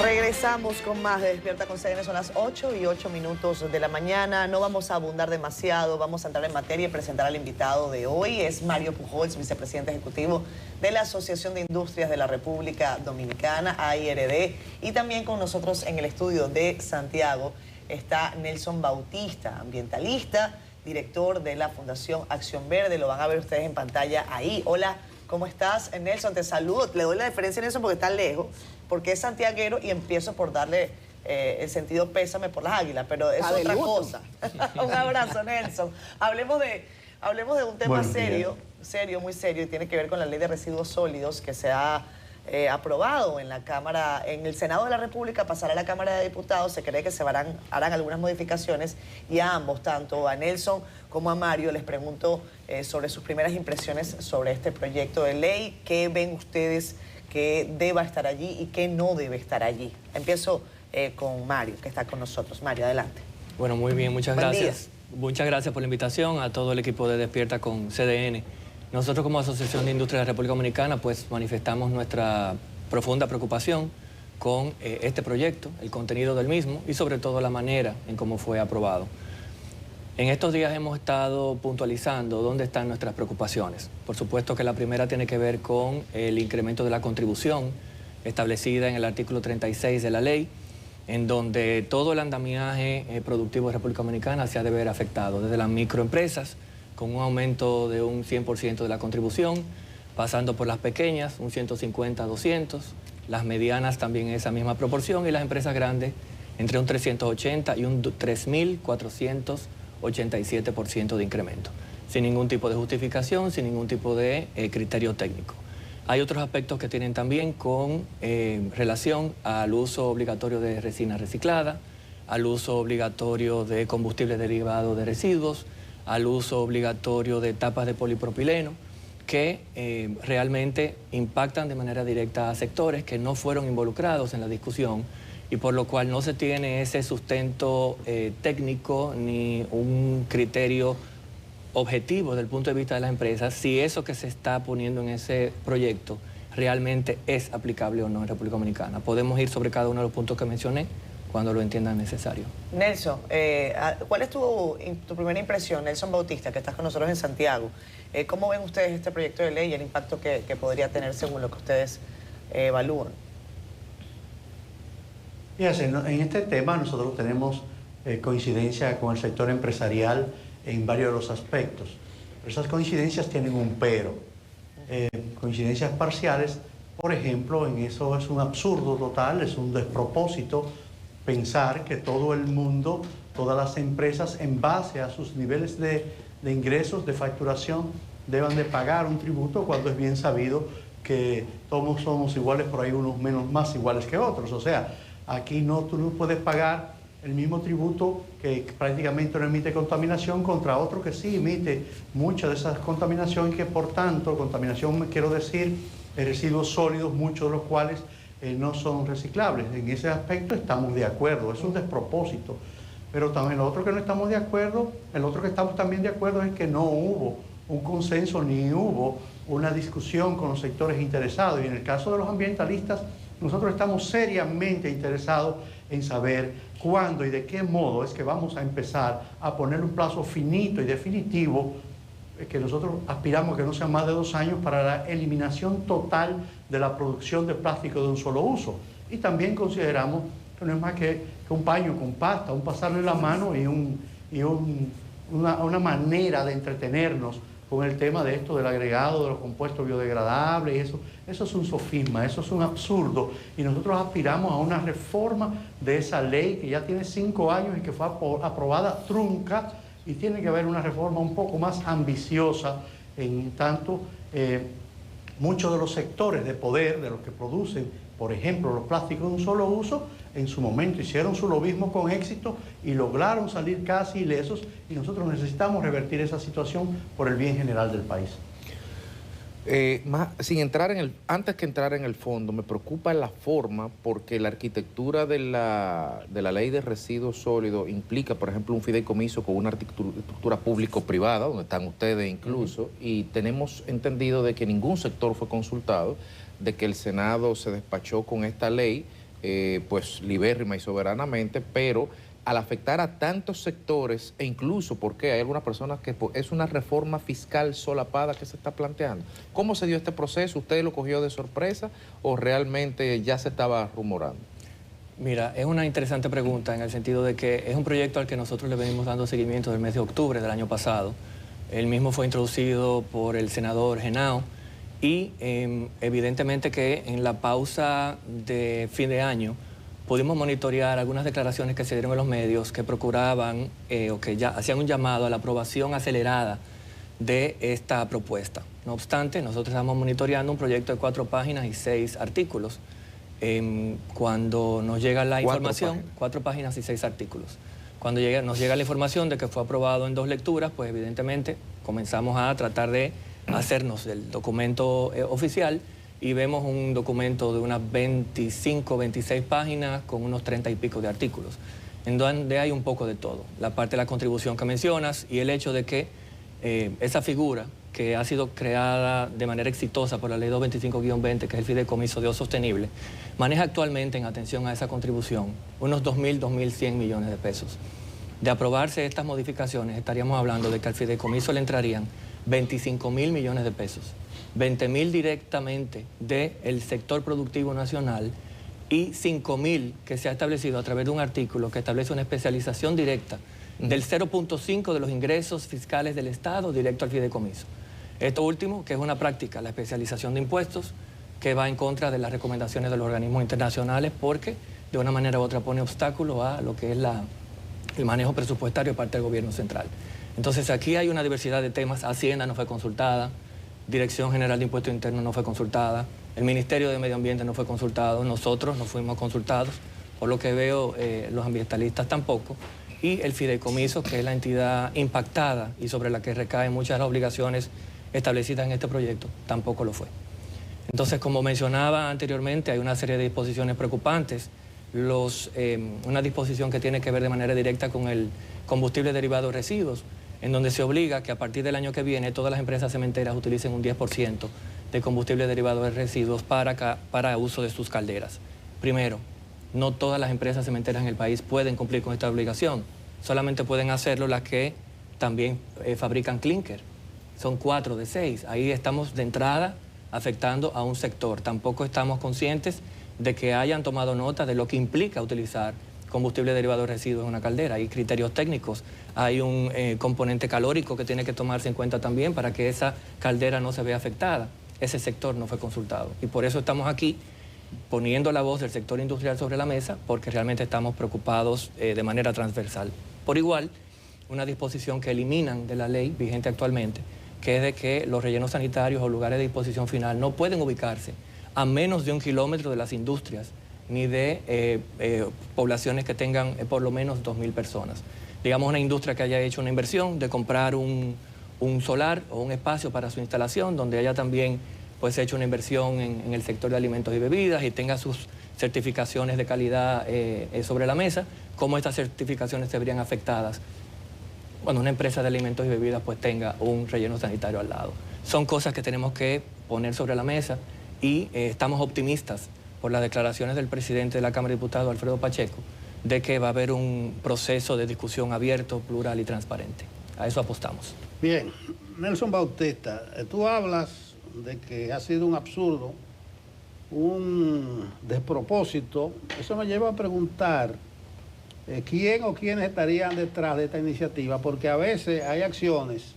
Regresamos con más de Despierta con CDN. Son las 8:08 de la mañana. No vamos a abundar demasiado, vamos a entrar en materia y presentar al invitado de hoy. Es Mario Pujols, vicepresidente ejecutivo de la Asociación de Industrias de la República Dominicana, AIRD. Y también con nosotros en el estudio de Santiago está Nelson Bautista, ambientalista, director de la Fundación Acción Verde. Lo van a ver ustedes en pantalla ahí. Hola, ¿cómo estás, Nelson? Te saludo. Le doy la deferencia a Nelson porque está lejos, porque es santiaguero y empiezo por darle el sentido pésame por las águilas, pero es otra cosa. Un abrazo, Nelson. Hablemos de un tema serio, muy serio, y tiene que ver con la Ley de Residuos Sólidos que se ha aprobado en la Cámara, en el Senado de la República, pasará a la Cámara de Diputados. Se cree que harán algunas modificaciones, y a ambos, tanto a Nelson como a Mario, les pregunto sobre sus primeras impresiones sobre este proyecto de ley. ¿Qué ven ustedes que deba estar allí y qué no debe estar allí? Empiezo con Mario, que está con nosotros. Mario, adelante. Bueno, muy bien, muchas Buen gracias. día. Muchas gracias por la invitación a todo el equipo de Despierta con CDN. Nosotros como Asociación de Industrias de la República Dominicana pues manifestamos nuestra profunda preocupación con este proyecto, el contenido del mismo y sobre todo la manera en cómo fue aprobado. En estos días hemos estado puntualizando dónde están nuestras preocupaciones. Por supuesto que la primera tiene que ver con el incremento de la contribución establecida en el artículo 36 de la ley, en donde todo el andamiaje productivo de República Dominicana se ha de ver afectado, desde las microempresas, con un aumento de un 100% de la contribución, pasando por las pequeñas, un 150 a 200, las medianas también en esa misma proporción, y las empresas grandes entre un 380 y un 3.487% de incremento, sin ningún tipo de justificación, sin ningún tipo de criterio técnico. Hay otros aspectos que tienen también con relación al uso obligatorio de resina reciclada, al uso obligatorio de combustibles derivados de residuos, al uso obligatorio de tapas de polipropileno, que realmente impactan de manera directa a sectores que no fueron involucrados en la discusión, y por lo cual no se tiene ese sustento técnico ni un criterio objetivo desde el punto de vista de las empresas, si eso que se está poniendo en ese proyecto realmente es aplicable o no en República Dominicana. Podemos ir sobre cada uno de los puntos que mencioné cuando lo entiendan necesario. Nelson, ¿cuál es tu primera impresión, Nelson Bautista, que estás con nosotros en Santiago? ¿Cómo ven ustedes este proyecto de ley y el impacto que podría tener según lo que ustedes evalúan? Fíjense, en este tema nosotros tenemos coincidencia con el sector empresarial en varios de los aspectos. Pero esas coincidencias tienen un pero. Coincidencias parciales, por ejemplo, en eso es un absurdo total, es un despropósito pensar que todo el mundo, todas las empresas, en base a sus niveles de ingresos, de facturación, deban de pagar un tributo, cuando es bien sabido que todos somos iguales, por ahí unos menos más iguales que otros. O sea, aquí tú no puedes pagar el mismo tributo que prácticamente no emite contaminación contra otro que sí emite mucha de esas contaminación, y que por tanto, contaminación quiero decir, residuos sólidos, muchos de los cuales no son reciclables. En ese aspecto estamos de acuerdo, es un despropósito. Pero también lo otro que no estamos de acuerdo, el otro que estamos también de acuerdo es que no hubo un consenso ni hubo una discusión con los sectores interesados. Y en el caso de los ambientalistas, nosotros estamos seriamente interesados en saber cuándo y de qué modo es que vamos a empezar a poner un plazo finito y definitivo, que nosotros aspiramos que no sean más de 2 años, para la eliminación total de la producción de plástico de un solo uso. Y también consideramos que no es más que un paño con pasta, un pasarle la mano y una manera de entretenernos con el tema de esto del agregado de los compuestos biodegradables. Y eso es un sofisma, eso es un absurdo, y nosotros aspiramos a una reforma de esa ley que ya tiene 5 años y que fue aprobada trunca, y tiene que haber una reforma un poco más ambiciosa, en tanto muchos de los sectores de poder, de los que producen, por ejemplo, los plásticos de un solo uso, en su momento hicieron su lobismo con éxito y lograron salir casi ilesos, y nosotros necesitamos revertir esa situación por el bien general del país. Antes que entrar en el fondo, me preocupa la forma, porque la arquitectura de la ley de residuos sólidos implica, por ejemplo, un fideicomiso con una estructura público-privada, donde están ustedes incluso, y tenemos entendido de que ningún sector fue consultado, de que el Senado se despachó con esta ley pues libérrima y soberanamente, pero al afectar a tantos sectores e incluso porque hay algunas personas que es una reforma fiscal solapada que se está planteando. ¿Cómo se dio este proceso? ¿Usted lo cogió de sorpresa o realmente ya se estaba rumorando? Mira, es una interesante pregunta en el sentido de que es un proyecto al que nosotros le venimos dando seguimiento del mes de octubre del año pasado. El mismo fue introducido por el senador Henao y evidentemente que en la pausa de fin de año pudimos monitorear algunas declaraciones que se dieron en los medios que procuraban o que ya hacían un llamado a la aprobación acelerada de esta propuesta. No obstante, nosotros estamos monitoreando un proyecto de 4 páginas y 6 artículos. Cuando nos llega la información, 4 páginas y 6 artículos. Cuando nos llega la información de que fue aprobado en 2 lecturas, pues evidentemente comenzamos a tratar de hacernos el documento oficial y vemos un documento de unas 25, 26 páginas con unos 30 y pico de artículos, en donde hay un poco de todo. La parte de la contribución que mencionas y el hecho de que esa figura que ha sido creada de manera exitosa por la Ley 225-20, que es el Fideicomiso de Uso Sostenible, maneja actualmente en atención a esa contribución unos 2.000, 2.100 millones de pesos. De aprobarse estas modificaciones, estaríamos hablando de que al Fideicomiso le entrarían 25.000 millones de pesos, 20.000 directamente del sector productivo nacional y 5.000 que se ha establecido a través de un artículo que establece una especialización directa del 0.5 de los ingresos fiscales del Estado directo al fideicomiso. Esto último, que es una práctica, la especialización de impuestos, que va en contra de las recomendaciones de los organismos internacionales porque de una manera u otra pone obstáculo a lo que es el manejo presupuestario de parte del gobierno central. Entonces aquí hay una diversidad de temas. Hacienda no fue consultada, Dirección General de Impuestos Internos no fue consultada, el Ministerio de Medio Ambiente no fue consultado, nosotros no fuimos consultados, por lo que veo los ambientalistas tampoco, y el fideicomiso, que es la entidad impactada y sobre la que recaen muchas de las obligaciones establecidas en este proyecto, tampoco lo fue. Entonces, como mencionaba anteriormente, hay una serie de disposiciones preocupantes. Una disposición que tiene que ver de manera directa con el combustible derivado de residuos, en donde se obliga que a partir del año que viene todas las empresas cementeras utilicen un 10% de combustible derivado de residuos para uso de sus calderas. Primero, no todas las empresas cementeras en el país pueden cumplir con esta obligación. Solamente pueden hacerlo las que también fabrican clinker. Son 4 de 6. Ahí estamos de entrada afectando a un sector. Tampoco estamos conscientes de que hayan tomado nota de lo que implica utilizar combustible derivado de residuos en una caldera. Hay criterios técnicos, hay un componente calórico que tiene que tomarse en cuenta también para que esa caldera no se vea afectada. Ese sector no fue consultado. Y por eso estamos aquí poniendo la voz del sector industrial sobre la mesa, porque realmente estamos preocupados de manera transversal. Por igual, una disposición que eliminan de la ley vigente actualmente, que es de que los rellenos sanitarios o lugares de disposición final no pueden ubicarse a menos de 1 kilómetro de las industrias, ni de poblaciones que tengan por lo menos 2.000 personas. Digamos, una industria que haya hecho una inversión de comprar un solar o un espacio para su instalación, donde haya también pues hecho una inversión en el sector de alimentos y bebidas y tenga sus certificaciones de calidad sobre la mesa, cómo estas certificaciones se verían afectadas cuando una empresa de alimentos y bebidas pues tenga un relleno sanitario al lado. Son cosas que tenemos que poner sobre la mesa y estamos optimistas por las declaraciones del presidente de la Cámara de Diputados, Alfredo Pacheco, de que va a haber un proceso de discusión abierto, plural y transparente. A eso apostamos. Bien, Nelson Bautista, tú hablas de que ha sido un absurdo, un despropósito. Eso me lleva a preguntar quién o quiénes estarían detrás de esta iniciativa, porque a veces hay acciones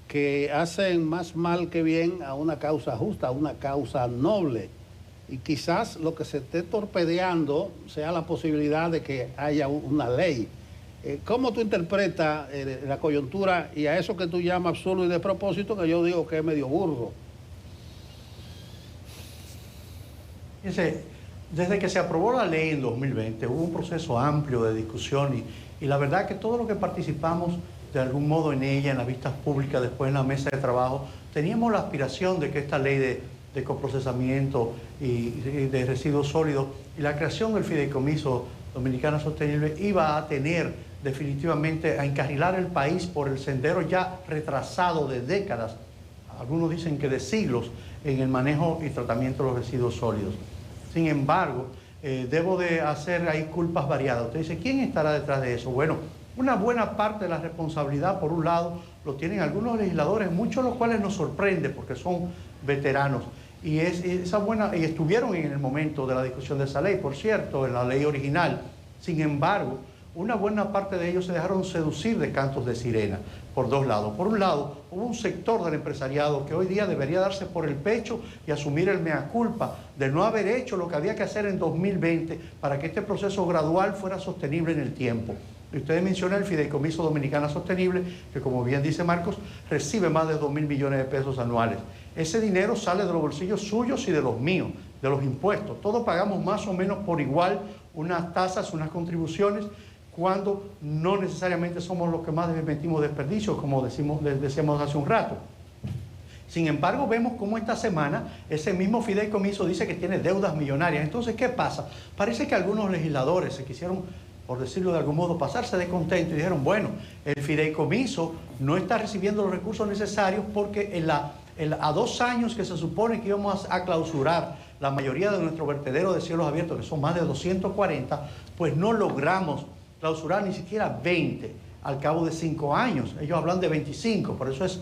que hacen más mal que bien a una causa justa, a una causa noble. Y quizás lo que se esté torpedeando sea la posibilidad de que haya una ley. ¿Cómo tú interpretas la coyuntura y a eso que tú llamas absurdo y de propósito, que yo digo que es medio burdo? Desde que se aprobó la ley en 2020 hubo un proceso amplio de discusión y la verdad que todos los que participamos de algún modo en ella, en las vistas públicas, después en la mesa de trabajo, teníamos la aspiración de que esta ley de coprocesamiento y de residuos sólidos y la creación del Fideicomiso Dominicana Sostenible iba a tener definitivamente a encarrilar el país por el sendero ya retrasado de décadas, algunos dicen que de siglos, en el manejo y tratamiento de los residuos sólidos. Sin embargo, debo de hacer ahí culpas variadas. Usted dice, ¿quién estará detrás de eso? Bueno, una buena parte de la responsabilidad, por un lado, lo tienen algunos legisladores, muchos de los cuales nos sorprende porque son veteranos. Y estuvieron en el momento de la discusión de esa ley, por cierto, en la ley original. Sin embargo, una buena parte de ellos se dejaron seducir de cantos de sirena por dos lados. Por un lado, hubo un sector del empresariado que hoy día debería darse por el pecho y asumir el mea culpa de no haber hecho lo que había que hacer en 2020 para que este proceso gradual fuera sostenible en el tiempo. Y ustedes mencionan el Fideicomiso Dominicana Sostenible, que como bien dice Marcos, recibe más de 2.000 millones de pesos anuales. Ese dinero sale de los bolsillos suyos y de los míos, de los impuestos. Todos pagamos más o menos por igual unas tasas, unas contribuciones, cuando no necesariamente somos los que más emitimos desperdicios, como decíamos hace un rato. Sin embargo, vemos cómo esta semana ese mismo fideicomiso dice que tiene deudas millonarias. Entonces, ¿qué pasa? Parece que algunos legisladores se quisieron, por decirlo de algún modo, pasarse de contento y dijeron, bueno, el fideicomiso no está recibiendo los recursos necesarios porque a 2 años que se supone que íbamos a clausurar la mayoría de nuestros vertederos de cielos abiertos, que son más de 240, pues no logramos clausurar ni siquiera 20 al cabo de 5 años. Ellos hablan de 25, por eso es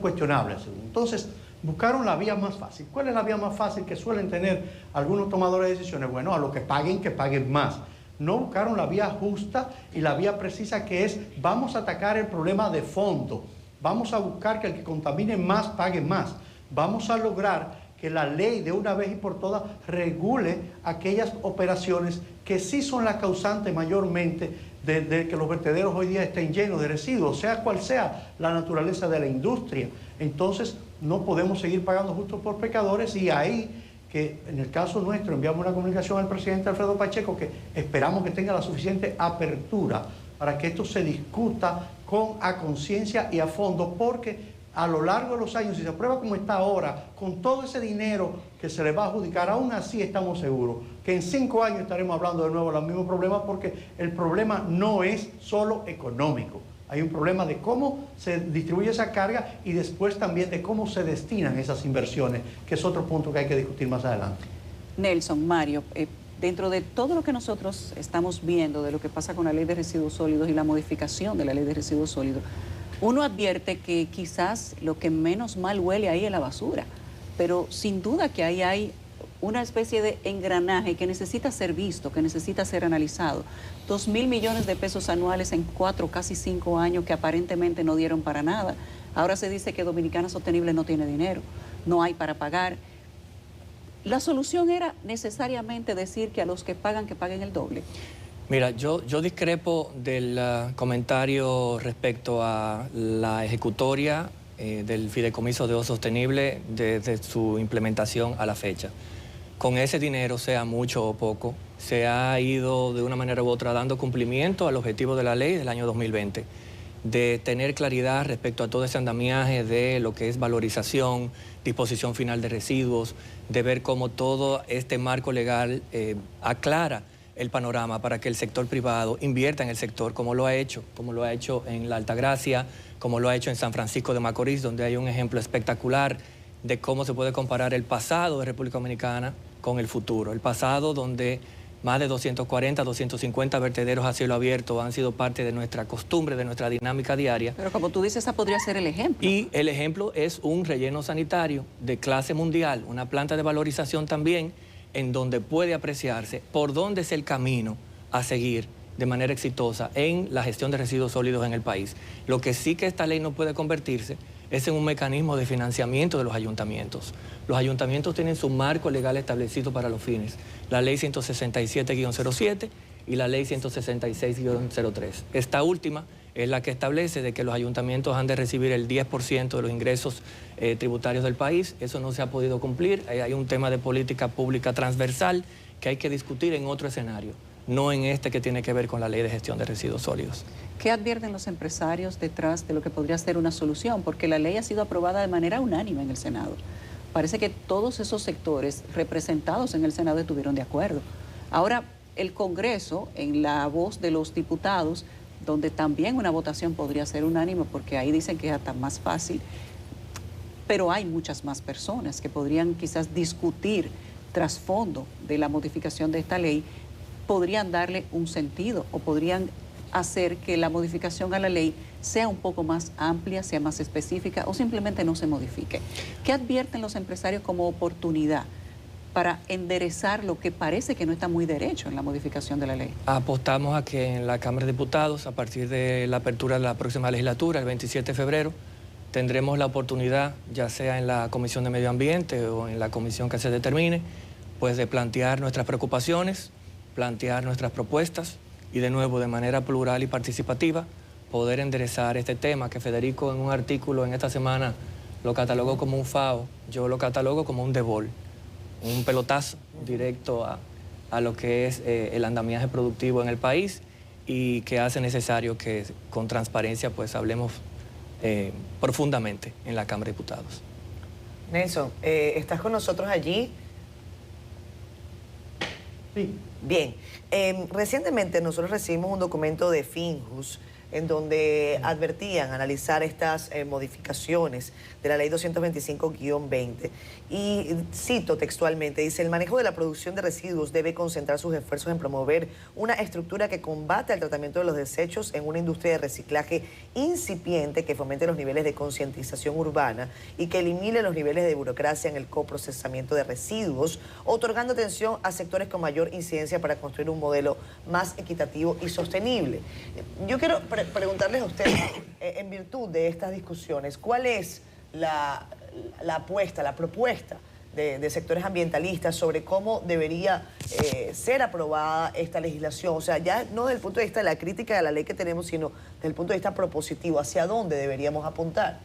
cuestionable. Entonces, buscaron la vía más fácil. ¿Cuál es la vía más fácil que suelen tener algunos tomadores de decisiones? Bueno, a los que paguen más. No buscaron la vía justa y la vía precisa, que es, vamos a atacar el problema de fondo. Vamos a buscar que el que contamine más pague más. Vamos a lograr que la ley de una vez y por todas regule aquellas operaciones que sí son las causantes mayormente de que los vertederos hoy día estén llenos de residuos, sea cual sea la naturaleza de la industria. Entonces no podemos seguir pagando justos por pecadores, y ahí que en el caso nuestro enviamos una comunicación al presidente Alfredo Pacheco que esperamos que tenga la suficiente apertura para que esto se discuta a conciencia y a fondo, porque a lo largo de los años, si se aprueba como está ahora, con todo ese dinero que se le va a adjudicar, aún así estamos seguros que en 5 años estaremos hablando de nuevo de los mismos problemas, porque el problema no es solo económico. Hay un problema de cómo se distribuye esa carga y después también de cómo se destinan esas inversiones, que es otro punto que hay que discutir más adelante. Nelson, Mario, dentro de todo lo que nosotros estamos viendo de lo que pasa con la ley de residuos sólidos y la modificación de la ley de residuos sólidos, uno advierte que quizás lo que menos mal huele ahí es la basura, pero sin duda que ahí hay una especie de engranaje que necesita ser visto, que necesita ser analizado. 2.000 millones de pesos anuales en 4, casi 5 años que aparentemente no dieron para nada. Ahora se dice que Dominicana Sostenible no tiene dinero, no hay para pagar. La solución era necesariamente decir que a los que paguen el doble. Mira, yo discrepo del comentario respecto a la ejecutoria del Fideicomiso de Uso Sostenible desde su implementación a la fecha. Con ese dinero, sea mucho o poco, se ha ido de una manera u otra dando cumplimiento al objetivo de la ley del año 2020, de tener claridad respecto a todo ese andamiaje de lo que es valorización, disposición final de residuos, de ver cómo todo este marco legal aclara el panorama para que el sector privado invierta en el sector, como lo ha hecho en la Altagracia, como lo ha hecho en San Francisco de Macorís, donde hay un ejemplo espectacular de cómo se puede comparar el pasado de República Dominicana con el futuro. El pasado, donde más de 240, 250 vertederos a cielo abierto han sido parte de nuestra costumbre, de nuestra dinámica diaria. Pero como tú dices, esa podría ser el ejemplo. Y el ejemplo es un relleno sanitario de clase mundial, una planta de valorización también, en donde puede apreciarse por dónde es el camino a seguir de manera exitosa en la gestión de residuos sólidos en el país. Lo que sí que esta ley no puede convertirse es en un mecanismo de financiamiento de los ayuntamientos. Los ayuntamientos tienen su marco legal establecido para los fines, la ley 167-07 y la ley 166-03. Esta última es la que establece de que los ayuntamientos han de recibir el 10% de los ingresos tributarios del país. Eso no se ha podido cumplir. Hay un tema de política pública transversal que hay que discutir en otro escenario, no en este que tiene que ver con la ley de gestión de residuos sólidos. ¿Qué advierten los empresarios detrás de lo que podría ser una solución? Porque la ley ha sido aprobada de manera unánime en el Senado. Parece que todos esos sectores representados en el Senado estuvieron de acuerdo. Ahora, el Congreso, en la voz de los diputados, donde también una votación podría ser unánime, porque ahí dicen que es hasta más fácil, pero hay muchas más personas que podrían quizás discutir trasfondo de la modificación de esta ley, podrían darle un sentido o podrían hacer que la modificación a la ley sea un poco más amplia, sea más específica o simplemente no se modifique. ¿Qué advierten los empresarios como oportunidad para enderezar lo que parece que no está muy derecho en la modificación de la ley? Apostamos a que en la Cámara de Diputados, a partir de la apertura de la próxima legislatura, el 27 de febrero, tendremos la oportunidad, ya sea en la Comisión de Medio Ambiente o en la comisión que se determine, pues de plantear nuestras preocupaciones, plantear nuestras propuestas y de nuevo, de manera plural y participativa, poder enderezar este tema que Federico en un artículo en esta semana lo catalogó como un FAO, yo lo catalogo como un debol, un pelotazo directo a lo que es el andamiaje productivo en el país y que hace necesario que con transparencia pues hablemos profundamente en la Cámara de Diputados. Nelson, ¿estás con nosotros allí? Sí. Bien. Recientemente nosotros recibimos un documento de Finjus en donde advertían analizar estas modificaciones de la ley 225-20 y cito textualmente, dice: el manejo de la producción de residuos debe concentrar sus esfuerzos en promover una estructura que combate el tratamiento de los desechos en una industria de reciclaje incipiente que fomente los niveles de concientización urbana y que elimine los niveles de burocracia en el coprocesamiento de residuos, otorgando atención a sectores con mayor incidencia para construir un modelo más equitativo y sostenible. Yo quiero preguntarles a ustedes, en virtud de estas discusiones, ¿cuál es la apuesta, la propuesta de sectores ambientalistas sobre cómo debería ser aprobada esta legislación? O sea, ya no desde el punto de vista de la crítica de la ley que tenemos, sino desde el punto de vista propositivo, ¿hacia dónde deberíamos apuntar?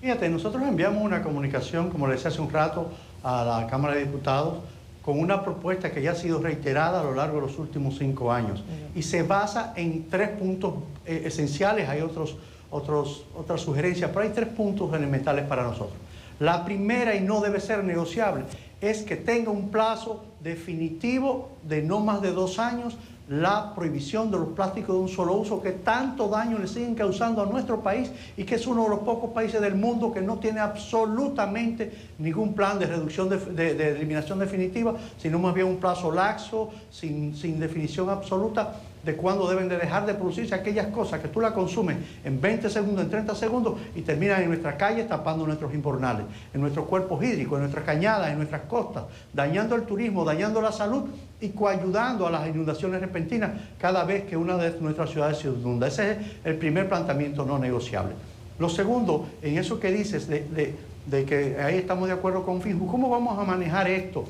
Fíjate, nosotros enviamos una comunicación, como le decía hace un rato, a la Cámara de Diputados, con una propuesta que ya ha sido reiterada a lo largo de los últimos 5 años. Y se basa en 3 puntos esenciales. Hay otras sugerencias, pero hay 3 puntos elementales para nosotros. La primera, y no debe ser negociable, es que tenga un plazo definitivo de no más de 2 años la prohibición de los plásticos de un solo uso que tanto daño le siguen causando a nuestro país y que es uno de los pocos países del mundo que no tiene absolutamente ningún plan de reducción de eliminación definitiva, sino más bien un plazo laxo, sin definición absoluta de cuándo deben de dejar de producirse aquellas cosas que tú la consumes en 20 segundos, en 30 segundos y terminan en nuestras calles tapando nuestros invernales, en nuestros cuerpos hídricos, en nuestras cañadas, en nuestras costas, dañando el turismo, dañando la salud y coayudando a las inundaciones repentinas cada vez que una de nuestras ciudades se inunda. Ese es el primer planteamiento no negociable. Lo segundo, en eso que dices de que ahí estamos de acuerdo con Finjus, ¿cómo vamos a manejar esto?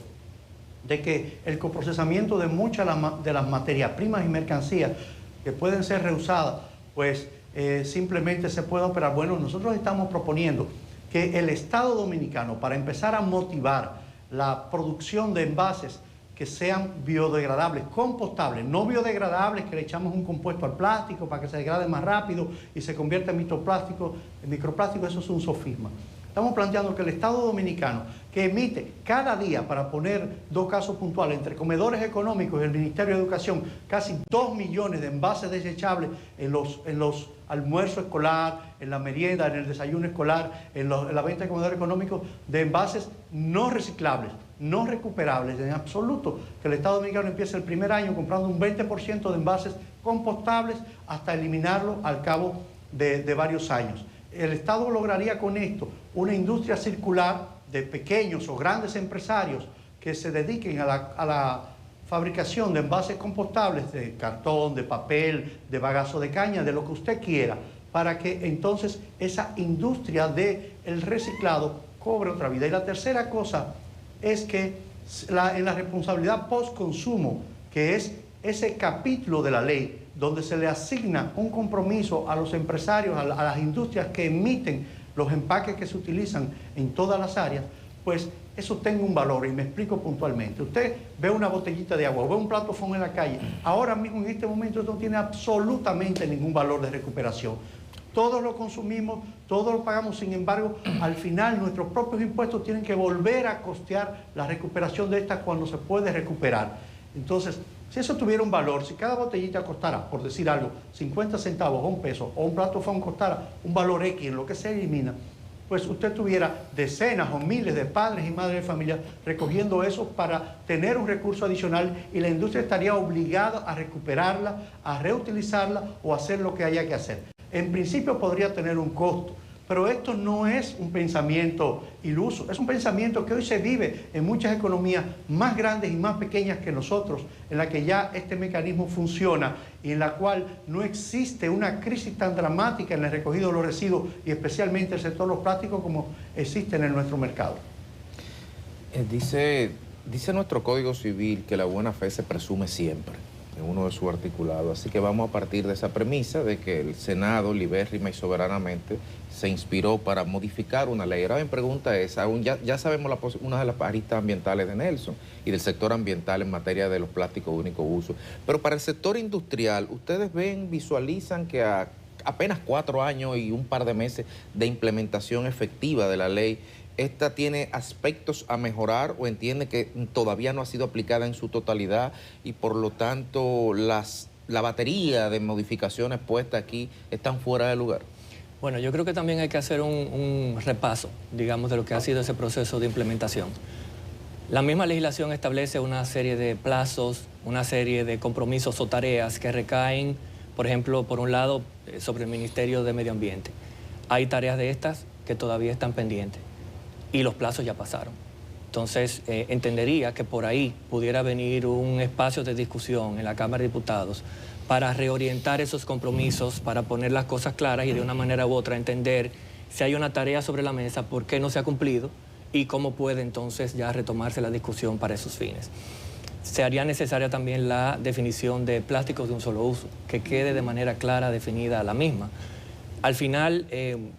De que el coprocesamiento de muchas de las materias primas y mercancías que pueden ser reusadas, pues simplemente se pueda operar. Bueno, nosotros estamos proponiendo que el Estado Dominicano, para empezar a motivar la producción de envases que sean biodegradables, compostables, no biodegradables, que le echamos un compuesto al plástico para que se degrade más rápido y se convierta en microplástico, eso es un sofisma. Estamos planteando que el Estado Dominicano, que emite cada día, para poner 2 casos puntuales, entre comedores económicos y el Ministerio de Educación, casi 2 millones de envases desechables en los almuerzos escolar, en la merienda, en el desayuno escolar, en la venta de comedores económicos, de envases no reciclables, no recuperables, en absoluto, que el Estado Dominicano empiece el primer año comprando un 20% de envases compostables hasta eliminarlo al cabo de varios años. El Estado lograría con esto una industria circular de pequeños o grandes empresarios que se dediquen a la fabricación de envases compostables de cartón, de papel, de bagazo de caña, de lo que usted quiera, para que entonces esa industria del reciclado cobre otra vida. Y la tercera cosa es que en la responsabilidad post-consumo, que es ese capítulo de la ley donde se le asigna un compromiso a los empresarios, a las industrias que emiten los empaques que se utilizan en todas las áreas, pues eso tenga un valor. Y me explico puntualmente. Usted ve una botellita de agua o ve un plato fondo en la calle, ahora mismo en este momento esto no tiene absolutamente ningún valor de recuperación. Todos lo consumimos, todos lo pagamos, sin embargo, al final nuestros propios impuestos tienen que volver a costear la recuperación de estas cuando se puede recuperar. Entonces, si eso tuviera un valor, si cada botellita costara, por decir algo, 50 centavos o $1 o un plato fondo costara un valor X en lo que se elimina, pues usted tuviera decenas o miles de padres y madres de familia recogiendo eso para tener un recurso adicional y la industria estaría obligada a recuperarla, a reutilizarla o a hacer lo que haya que hacer. En principio podría tener un costo, pero esto no es un pensamiento iluso, es un pensamiento que hoy se vive en muchas economías más grandes y más pequeñas que nosotros, en la que ya este mecanismo funciona y en la cual no existe una crisis tan dramática en el recogido de los residuos y especialmente el sector de los plásticos como existen en nuestro mercado. Dice nuestro Código Civil que la buena fe se presume siempre en uno de sus articulados, así que vamos a partir de esa premisa de que el Senado libérrima y soberanamente se inspiró para modificar una ley. Ahora mi pregunta es, ya sabemos una de las aristas ambientales de Nelson y del sector ambiental en materia de los plásticos de único uso, pero para el sector industrial, ¿ustedes visualizan que a apenas 4 años y un par de meses de implementación efectiva de la ley, esta tiene aspectos a mejorar o entiende que todavía no ha sido aplicada en su totalidad y por lo tanto la batería de modificaciones puestas aquí están fuera de lugar? Bueno, yo creo que también hay que hacer un repaso, digamos, de lo que ha sido ese proceso de implementación. La misma legislación establece una serie de plazos, una serie de compromisos o tareas que recaen, por ejemplo, por un lado, sobre el Ministerio de Medio Ambiente. Hay tareas de estas que todavía están pendientes y los plazos ya pasaron. Entonces, entendería que por ahí pudiera venir un espacio de discusión en la Cámara de Diputados para reorientar esos compromisos, para poner las cosas claras y de una manera u otra entender si hay una tarea sobre la mesa, por qué no se ha cumplido y cómo puede entonces ya retomarse la discusión para esos fines. Se haría necesaria también la definición de plásticos de un solo uso, que quede de manera clara definida la misma. Al final,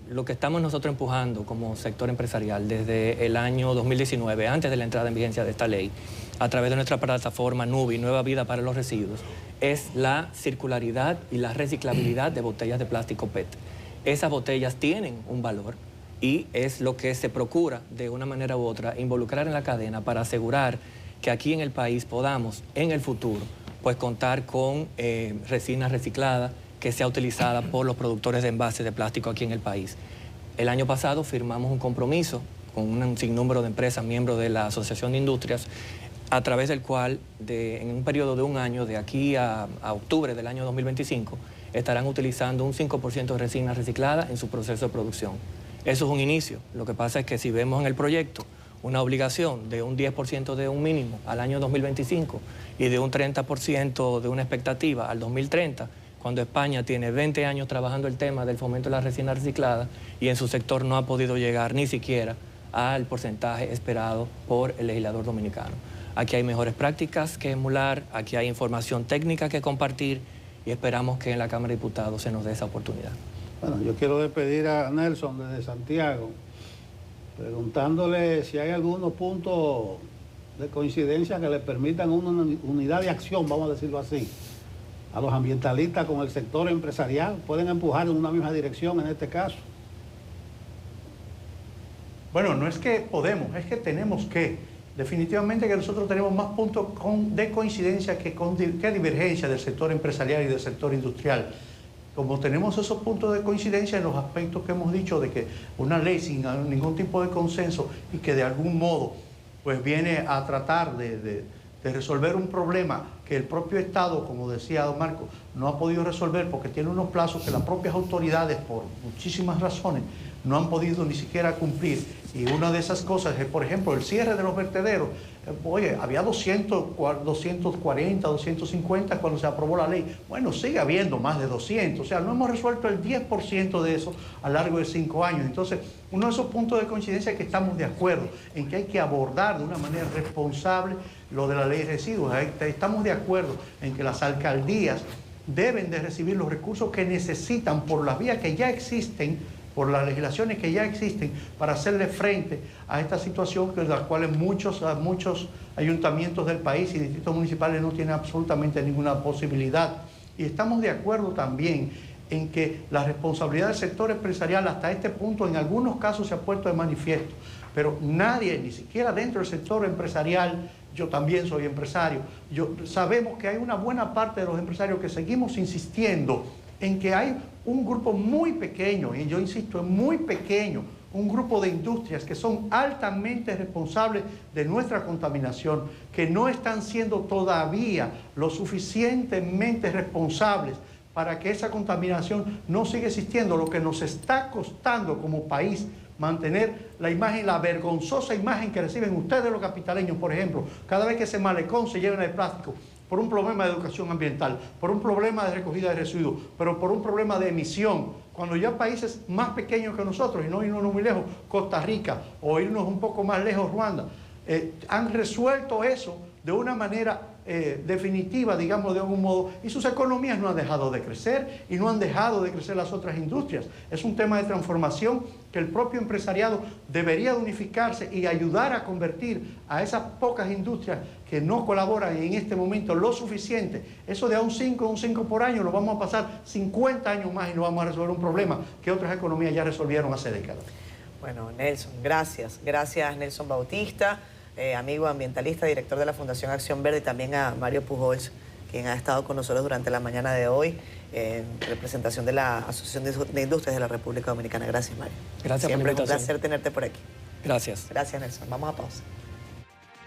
lo que estamos nosotros empujando como sector empresarial desde el año 2019, antes de la entrada en vigencia de esta ley, a través de nuestra plataforma Nubi, Nueva Vida para los Residuos, es la circularidad y la reciclabilidad de botellas de plástico PET. Esas botellas tienen un valor y es lo que se procura de una manera u otra involucrar en la cadena para asegurar que aquí en el país podamos en el futuro pues contar con resina reciclada que sea utilizada por los productores de envases de plástico aquí en el país. El año pasado firmamos un compromiso con un sinnúmero de empresas, miembros de la Asociación de Industrias, a través del cual en un periodo de un año, de aquí a octubre del año 2025, estarán utilizando un 5% de resina reciclada en su proceso de producción. Eso es un inicio. Lo que pasa es que si vemos en el proyecto una obligación de un 10% de un mínimo al año 2025 y de un 30% de una expectativa al 2030, cuando España tiene 20 años trabajando el tema del fomento de la resina reciclada y en su sector no ha podido llegar ni siquiera al porcentaje esperado por el legislador dominicano. Aquí hay mejores prácticas que emular, aquí hay información técnica que compartir y esperamos que en la Cámara de Diputados se nos dé esa oportunidad. Bueno, yo quiero despedir a Nelson desde Santiago, preguntándole si hay algunos puntos de coincidencia que le permitan una unidad de acción, vamos a decirlo así, a los ambientalistas con el sector empresarial. ¿Pueden empujar en una misma dirección en este caso? Bueno, no es que podemos, es que tenemos que. Definitivamente que nosotros tenemos más puntos de coincidencia que divergencia del sector empresarial y del sector industrial. Como tenemos esos puntos de coincidencia en los aspectos que hemos dicho de que una ley sin ningún tipo de consenso y que de algún modo pues viene a tratar de resolver un problema que el propio Estado, como decía don Marco, no ha podido resolver porque tiene unos plazos que las propias autoridades, por muchísimas razones, no han podido ni siquiera cumplir. Y una de esas cosas es, por ejemplo, el cierre de los vertederos. Oye, había 240, 250 cuando se aprobó la ley. Bueno, sigue habiendo más de 200. O sea, no hemos resuelto el 10% de eso a lo largo de 5 años. Entonces, uno de esos puntos de coincidencia es que estamos de acuerdo en que hay que abordar de una manera responsable lo de la ley de residuos. Estamos de acuerdo en que las alcaldías deben de recibir los recursos que necesitan por las vías que ya existen, por las legislaciones que ya existen para hacerle frente a esta situación que de las cuales muchos ayuntamientos del país y distritos municipales no tienen absolutamente ninguna posibilidad. Y estamos de acuerdo también en que la responsabilidad del sector empresarial hasta este punto en algunos casos se ha puesto de manifiesto, pero nadie, ni siquiera dentro del sector empresarial, yo también soy empresario, sabemos que hay una buena parte de los empresarios que seguimos insistiendo en que hay un grupo muy pequeño, y yo insisto, es muy pequeño, un grupo de industrias que son altamente responsables de nuestra contaminación, que no están siendo todavía lo suficientemente responsables para que esa contaminación no siga existiendo, lo que nos está costando como país mantener la imagen, la vergonzosa imagen que reciben ustedes los capitaleños, por ejemplo, cada vez que ese malecón se llena de plástico, por un problema de educación ambiental, por un problema de recogida de residuos, pero por un problema de emisión. Cuando ya países más pequeños que nosotros, y no irnos muy lejos, Costa Rica, o irnos un poco más lejos, Ruanda, han resuelto eso de una manera definitiva, digamos de algún modo, y sus economías no han dejado de crecer y no han dejado de crecer las otras industrias. Es un tema de transformación que el propio empresariado debería de unificarse y ayudar a convertir a esas pocas industrias que no colaboran en este momento lo suficiente. Eso de a un 5 por año lo vamos a pasar 50 años más y no vamos a resolver un problema que otras economías ya resolvieron hace décadas. Bueno, Nelson, gracias. Gracias, Nelson Bautista, amigo ambientalista, director de la Fundación Acción Verde, y también a Mario Pujols, quien ha estado con nosotros durante la mañana de hoy en representación de la Asociación de Industrias de la República Dominicana. Gracias, Mario. Gracias por la Siempre es un invitación. placer tenerte por aquí. Gracias. Gracias, Nelson. Vamos a pausa.